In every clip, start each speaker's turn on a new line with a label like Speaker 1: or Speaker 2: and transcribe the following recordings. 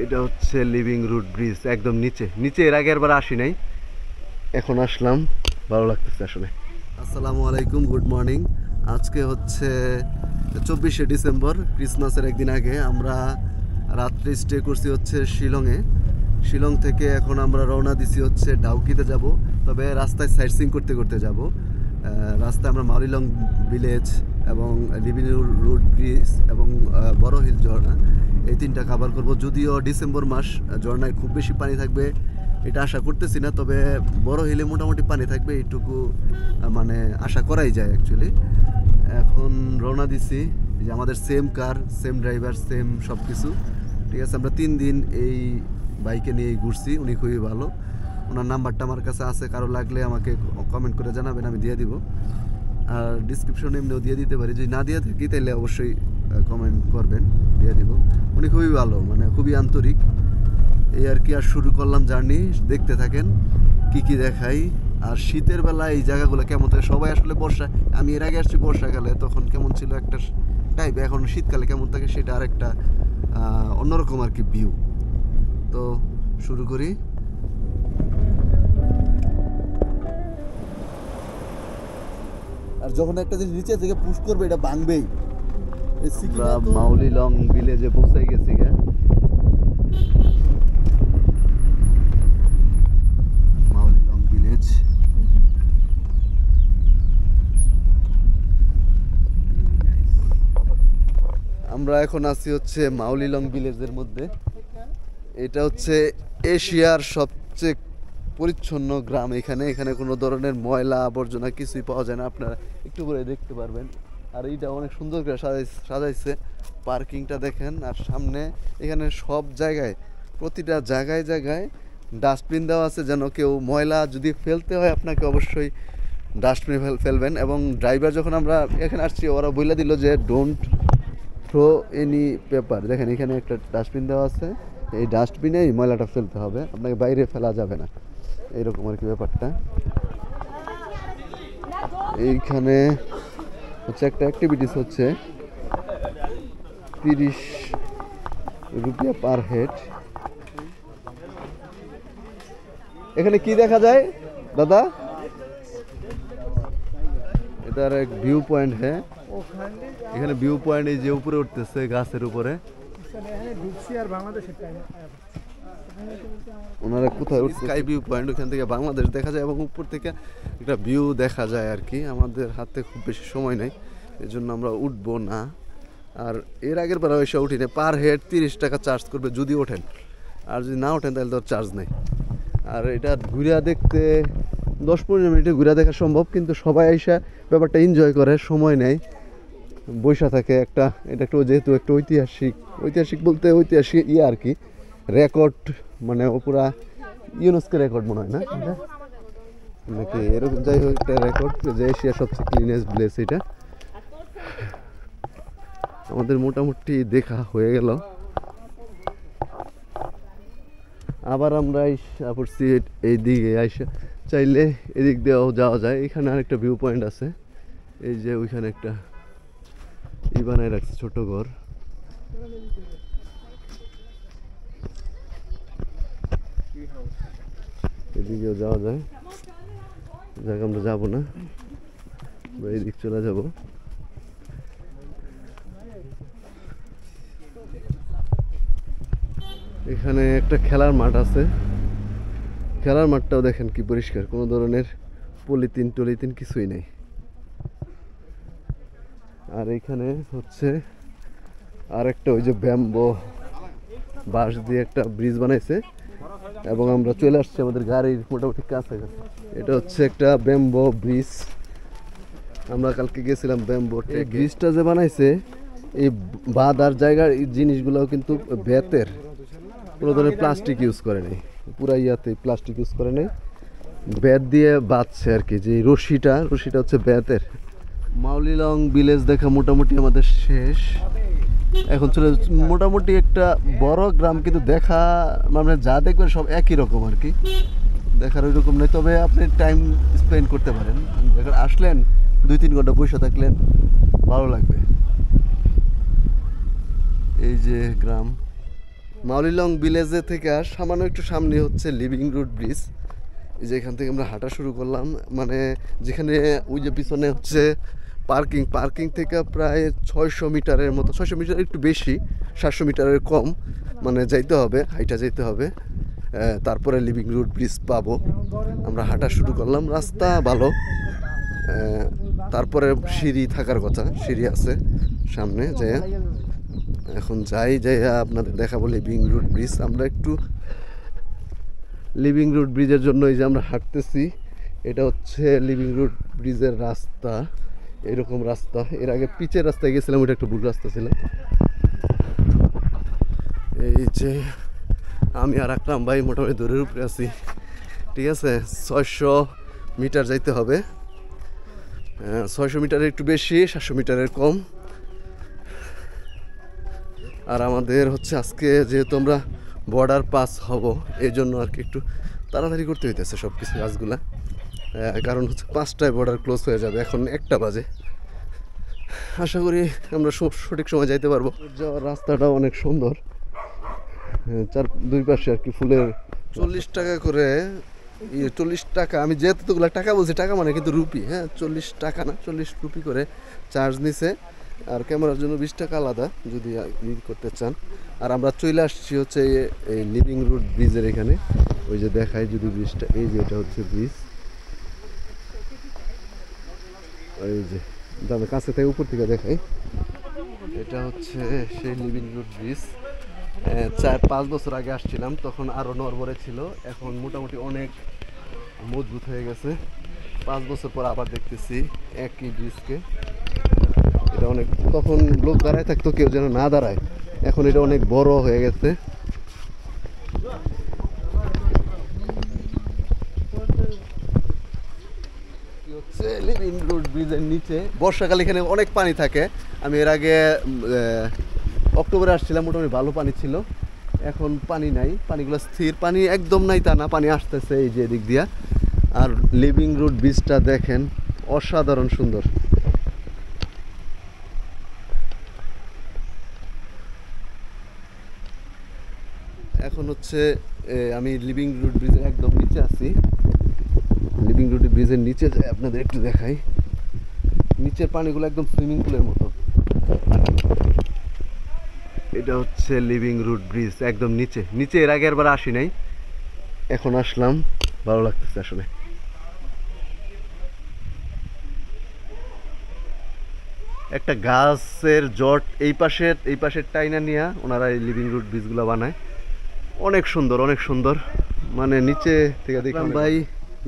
Speaker 1: এটা হচ্ছে living root bridge, একদম নিচে নিচে। এর আগে একবার আসি নাই, এখন আসলাম, ভালো লাগতেছে আসলে। আসসালামু আলাইকুম, গুড মর্নিং। আজকে হচ্ছে 24শে ডিসেম্বর, ক্রিসমাসের একদিন আগে। আমরা রাত্রে স্টে করছি হচ্ছে শিলংয়ে। শিলং থেকে এখন আমরা রওনা দিছি হচ্ছে ডাউকিতে যাব। তবে রাস্তায় সাইট সিইং করতে করতে যাব। রাস্তায় আমরা মাওলিলং ভিলেজ এবং লিভিং রুট ব্রিজ এবং বড়হিল ঝর্ণা, এই তিনটা কাভার করব। যদিও ডিসেম্বর মাস, ঝর্ণায় খুব বেশি পানি থাকবে এটা আশা করতেছি না, তবে বড় হিলে মোটামুটি পানি থাকবে এইটুকু মানে আশা করাই যায় অ্যাকচুয়ালি। এখন রওনা দিছি, যে আমাদের সেম কার, সেম ড্রাইভার, সেম সব কিছু ঠিক আছে। আমরা 3 দিন এই বাইকে নিয়েই ঘুরছি, উনি খুবই ভালো। ওনার নাম্বারটা আমার কাছে আছে, কারো লাগলে আমাকে কমেন্ট করে জানাবেন, আমি দিয়ে দিব। আর ডিসক্রিপশনে এমনিও দিয়ে দিতে পারি, যদি না দিয়ে থাকি তাহলে অবশ্যই কমেন্ট করবেন, দিয়ে দিব। উনি খুবই ভালো, মানে খুবই আন্তরিক। এই আর কি। আর শুরু করলাম জার্নি, দেখতে থাকেন কি কি দেখাই। আর শীতের বেলা এই জায়গাগুলো কেমন থাকে, সবাই আসলে আমি এর আগে আসছি বর্ষাকালে, তখন কেমন ছিল একটা টাইপ, এখন শীতকালে কেমন থাকে সেটা আরেকটা অন্যরকম আর কি ভিউ। তো শুরু করি। আর যখন একটা জিনিস নিচে থেকে পুশ করবে এটা ভাঙবেই। মাওলিলং ভিলেজে পৌঁছে গেছি গে। মাওলিলং ভিলেজ, আমরা এখন আছি হচ্ছে মাওলিলং ভিলেজের মধ্যে। এটা হচ্ছে এশিয়ার সবচেয়ে পরিচ্ছন্ন গ্রাম। এখানে কোনো ধরনের ময়লা আবর্জনা কিছুই পাওয়া যায় না, আপনারা একটু করে দেখতে পারবেন। আর এইটা অনেক সুন্দর করে সাজাইছে, পার্কিংটা দেখেন। আর সামনে এখানে সব জায়গায়, প্রতিটা জায়গায় জায়গায় ডাস্টবিন দেওয়া আছে, যেন কেউ ময়লা যদি ফেলতে হয় আপনাকে অবশ্যই ডাস্টবিনে ফেলবেন। এবং ড্রাইভার যখন আমরা এখানে আসছি, ওরা বলে দিল যে ডোন্ট থ্রো এনি পেপার। দেখেন এখানে একটা ডাস্টবিন দেওয়া আছে, এই ডাস্টবিনেই ময়লাটা ফেলতে হবে, আপনাকে বাইরে ফেলা যাবে না, এইরকম আর কি ব্যাপারটা। এইখানে হচ্ছে একটা অ্যাক্টিভিটিস হচ্ছে 30 রুপিয়া পার হেড। এখানে কি দেখা যায় দাদা? এটার এক ভিউ পয়েন্ট। হ্যাঁ, এখানে ভিউ পয়েন্ট, এই যে উপরে উঠতেছে গাছের উপরে। ওনারা কোথায় উঠছে? স্কাই ভিউ পয়েন্ট, ওখান থেকে বাংলাদেশ দেখা যায় এবং উপর থেকে একটা ভিউ দেখা যায় আর কি। আমাদের হাতে খুব বেশি সময় নেই, এই জন্য আমরা উঠবো না। আর এর আগের বার এসে উঠিনি। পার হেড 30 টাকা চার্জ করবে যদি ওঠেন, আর যদি না ওঠেন তাহলে তো চার্জ নেই। আর এটা ঘুরে দেখতে 10-15 মিনিটে ঘুরে দেখা সম্ভব, কিন্তু সবাই এসে ব্যাপারটা এনজয় করে, সময় নেয়, বৈশা থাকে। এটা একটু যেহেতু একটা ঐতিহাসিক বলতে ঐতিহাসিক আর কি, রেকর্ড, মানে ও পুরা ইউনেস্কো রেকর্ড মনে হয় না নাকি এরকম, যাই হোক একটা রেকর্ড যে এশিয়ার সবচেয়ে ক্লিনেস্ট প্লেস। এটা আমাদের মোটামুটি দেখা হয়ে গেল। আবার আমরা পড়ছি এই দিকে আইসা, চাইলে এদিক দিয়েও যাওয়া যায়। এখানে আরেকটা ভিউ পয়েন্ট আছে, এই যে ওইখানে একটা বানায় রাখছে ছোট ঘর। এদিকেও যাওয়া যায়, যাক আমরা যাবো না, এদিক চলে যাব। এখানে একটা খেলার মাঠ আছে, খেলার মাঠটাও দেখেন কি পরিষ্কার, কোনো ধরনের পলিথিন কিছুই নেই। আর এখানে হচ্ছে আর একটা ওই যে ব্যাম্বো বাঁশ দিয়ে একটা ব্রিজ বানাইছে, এবং আমরা চলে আসছি আমাদের গাড়ির মোটামুটি কাছাকাছি। এটা হচ্ছে একটা ব্যাম্বো ব্রিজ, আমরা কালকে গেছিলাম ব্যাম্বো। এই ব্রিজটা যে বানাইছে, এই বাঁধার জায়গার এই জিনিসগুলোও কিন্তু বেতের, কোনো ধরনের প্লাস্টিক ইউজ করে নেই, পুরা ইয়াতে প্লাস্টিক ইউজ করে নেই, বেত দিয়ে বাঁধছে আর কি। যে রশিটা হচ্ছে বেতের। মাওলিলং ভিলেজ দেখা মোটামুটি আমাদের শেষ। এখন চলে মোটামুটি একটা বড় গ্রাম, কিন্তু দেখা মানে যা দেখবেন সব একই রকম আর কি, দেখার ওই রকম নেই। তবে আপনি টাইম স্পেন্ড করতে পারেন, যখন আসলেন 2-3 ঘন্টা বসে থাকলেন, ভালো লাগবে। এই যে গ্রাম, মাওলিলং ভিলেজে থেকে সামান্য একটু সামনে হচ্ছে লিভিং রুট ব্রিজ। এই যে এখান থেকে আমরা হাঁটা শুরু করলাম, মানে যেখানে ওই যে পিছনে হচ্ছে পার্কিং থেকে প্রায় 600 মিটারের মতো, 600 মিটার একটু বেশি, 700 মিটারের কম মানে যাইতে হবে, হাইটা যাইতে হবে, তারপরে লিভিং রুট ব্রিজ পাবো। আমরা হাঁটা শুরু করলাম, রাস্তা ভালো, তারপরে সিঁড়ি থাকার কথা, সিঁড়ি আছে সামনে। যাই এখন যাই আপনাদের দেখাবো লিভিং রুট ব্রিজ। আমরা একটু লিভিং রুট ব্রিজের জন্য এই যে আমরা হাঁটতেছি, এটা হচ্ছে লিভিং রুট ব্রিজের রাস্তা, এরকম রাস্তা। এর আগে পিচের রাস্তায় গেছিলাম, ওইটা একটু ভুল রাস্তা ছিল। এই যে আমি আর আকরাম ভাই মোটামুটি দূরের উপরে আছি, ঠিক আছে। 600 মিটার যাইতে হবে, 600 মিটারের একটু বেশি, 700 মিটারের কম। আর আমাদের হচ্ছে আজকে যেহেতু আমরা বর্ডার পাস হব, এই জন্য আর কি একটু তাড়াতাড়ি করতে হইতেছে সব কিছু কাজগুলা, কারণ হচ্ছে 5টায় বর্ডার ক্লোজ হয়ে যাবে, এখন 1টা বাজে। আশা করি আমরা সঠিক সময় যাইতে পারবো। যাওয়ার রাস্তাটা অনেক সুন্দর, দুই পাশে আর কি ফুলের। 40 টাকা করে, 40 টাকা, আমি যেতগুলো টাকা বলছি টাকা মানে কিন্তু রুপি, হ্যাঁ 40 টাকা না, 40 রুপি করে চার্জ নিছে। আর ক্যামেরার জন্য 20 টাকা আলাদা যদি করতে চান। আর আমরা চলে আসছি হচ্ছে এই লিভিং রুট ব্রিজের এখানে, ওই যে দেখাই যদি ব্রিজটা, এই যে এটা হচ্ছে ব্রিজ, এই যে দাদা কাছে থেকে উপর থেকে দেখাই, এটা হচ্ছে সেই লিভিং রুট ব্রিজ। 4-5 বছর আগে আসছিলাম, তখন আরও নড়বড়ে ছিল, এখন মোটামুটি অনেক মজবুত হয়ে গেছে। 5 বছর পর আবার দেখতেছি একই ব্রিজকে। এটা অনেক, তখন লোক দাঁড়ায় থাকতো, কেউ যেন না দাঁড়ায়, এখন এটা অনেক বড় হয়ে গেছে। লিভিং রুট ব্রিজের নিচে বর্ষাকালে এখানে অনেক পানি থাকে। আমি এর আগে অক্টোবরে আসছিলাম, মোটামুটি ভালো পানি ছিল, এখন পানি নাই, পানিগুলো স্থির, পানি একদম নাই তা না, পানি আসতেছে এই যে এদিক দিয়া। আর লিভিং রুট ব্রিজটা দেখেন, অসাধারণ সুন্দর। এখন হচ্ছে আমি লিভিং রুট ব্রিজের একদম নিচে আছি। লিভিং রুট ব্রিজের নিচে যাই আপনাদের একটু দেখাই, নিচের পানিগুলো একদম সুইমিং পুলের মতো। এটা হচ্ছে লিভিং রুট ব্রিজ একদম নিচে এর আগে একবার আসি নাই, এখন আসলাম, ভালো লাগতেছে আসলে। একটা গাছের জট এই পাশের টাইনা নিয়ে ওনারা এই লিভিং রুট ব্রিজগুলো বানায়, অনেক সুন্দর। মানে নিচে থেকে দেখলাম ভাই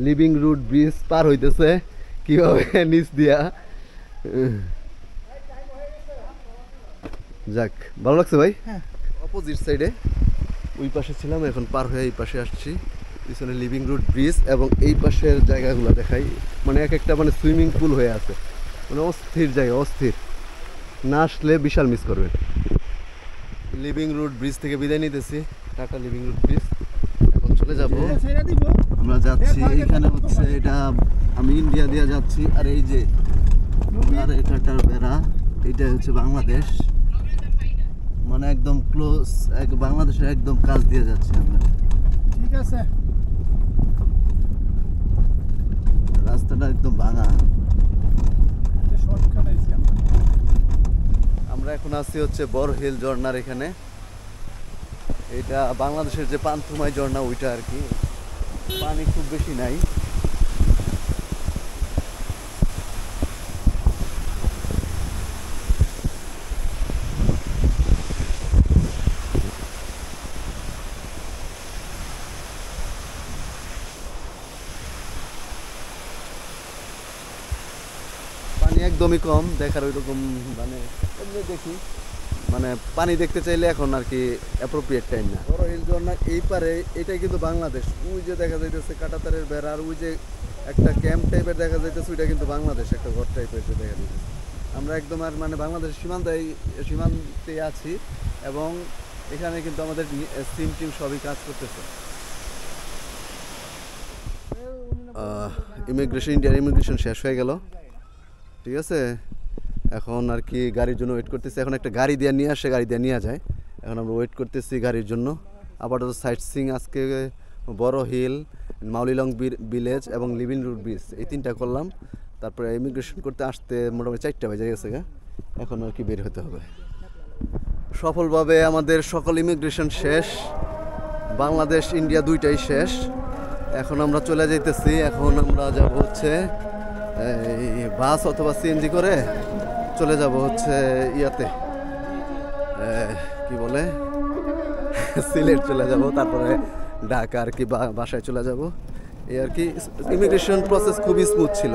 Speaker 1: লিভিং রুট ব্রিজ পার হইতেছে কিভাবে নিচ দিয়া, যাক ভালো লাগছে ভাই। অপোজিট সাইডে ওই পাশে ছিলাম, এখন পার হয়ে এই পাশে আসছি। পিছনে লিভিং রুট ব্রিজ এবং এই পাশের জায়গাগুলো দেখাই, মানে এক একটা মানে সুইমিং পুল হয়ে আছে, মানে অস্থির জায়গা, অস্থির, না আসলে বিশাল মিস করবেন। লিভিং রুট ব্রিজ থেকে বিদায় নিতেছি, টাটা লিভিং রুট ব্রিজ। এখন চলে যাব, আমরা যাচ্ছি এখানে হচ্ছে, এটা আমি ইন্ডিয়া দিয়ে যাচ্ছি, আর এই যে আর এটার বেড়া, এটা হচ্ছে বাংলাদেশ, মানে একদম ক্লোজ, বাংলাদেশের একদম কাছ দিয়ে যাচ্ছি আমরা, ঠিক আছে। রাস্তাটা একদম ভাঙা। আমরা এখন আছি হচ্ছে বরহিল ঝর্ণার এখানে, এটা বাংলাদেশের যে পান্থুমাই ঝর্ণা ওইটা আর কি, পানি খুব বেশি নাই। পানি একদমই কম, দেখার ওইরকম মানে এমনি দেখি, মানে পানি দেখতে চাইলে এখন আর কি অ্যাপ্রোপ্রিয়েট টাইম না। বড়হিল ঝর্ণার এই পারে এটাই কিন্তু বাংলাদেশ, ওই যে দেখা যাইতেছে কাঁটাতারের বেড়া, আর ওই যে একটা ক্যাম্প টাইপের দেখা যাইতেছে, ওইটা কিন্তু বাংলাদেশ, একটা ঘর টাইপের যে দেখা যাইতেছে। আমরা একদম আর মানে বাংলাদেশের সীমান্তে আছি, এবং এখানে কিন্তু আমাদের সিম টিম সবই কাজ করতেছে। ইন্ডিয়ার ইমিগ্রেশন শেষ হয়ে গেল, ঠিক আছে। এখন আর কি গাড়ির জন্য ওয়েট করতেছে, এখন একটা গাড়ি দিয়ে নিয়ে আসে, গাড়ি দিয়ে নিয়ে যায়, এখন আমরা ওয়েট করতেছি গাড়ির জন্য। আপাতত সাইট সিং আজকে বড়হিল, মাউলিলং ভিলেজ এবং লিভিং রুট ব্রিজ এই 3টা করলাম। তারপরে ইমিগ্রেশন করতে আসতে মোটামুটি 4টা বেজে গেছে, এখন আর কি বের হতে হবে। সফলভাবে আমাদের সকল ইমিগ্রেশন শেষ, বাংলাদেশ ইন্ডিয়া 2টাই শেষ। এখন আমরা চলে যাইতেছি। এখন আমরা যাব হচ্ছে বাস অথবা সিএনজি করে চলে যাব হচ্ছে ইয়াতে, কি বলে, সিলেট চলে যাব, তারপরে ঢাকা আর কি বাসায় চলে যাব। এই আর কি। ইমিগ্রেশন প্রসেস খুবই স্মুথ ছিল।